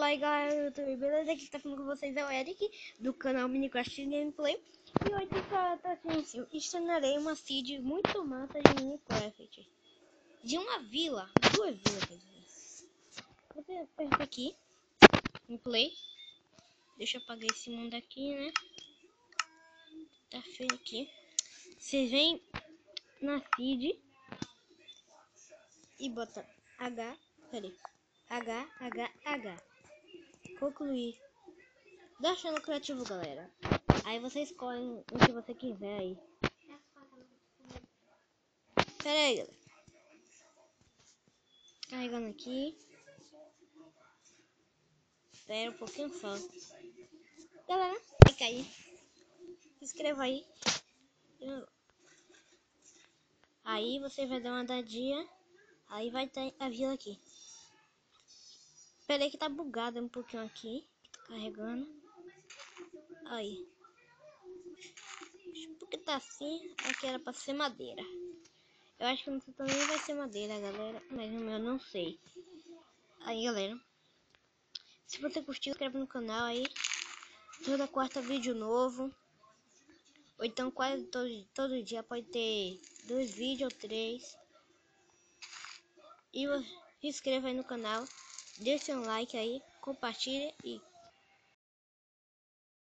Fala aí galera do YouTube, beleza? Aqui tá falando com vocês é o Eric, do canal Minecraft Gameplay. E hoje tá assim, ensinarei uma seed muito massa de Minecraft. De uma vila, duas vilas, quer dizer. Você aperta aqui, em play. Deixa eu apagar esse mundo aqui, né? Tá feio aqui. Você vem na seed e bota H, concluir. Deixa no criativo, galera. Aí você escolhe o que você quiser aí. Pera aí, galera. Carregando aqui. Espera um pouquinho só. Galera, clica aí. Se inscreva aí. Aí você vai dar uma dadinha. Aí vai ter a vila aqui. Espera aí que tá bugado um pouquinho aqui. Tá carregando. Aí. Porque tá assim. Aqui era pra ser madeira. Eu acho que no seu também vai ser madeira, galera. Mas no meu não sei. Aí, galera. Se você curtiu, inscreve no canal aí. Toda quarta vídeo novo. Ou então quase todo dia pode ter 2 vídeos ou 3. E se inscreva aí no canal. Deixe um like aí. Compartilhe e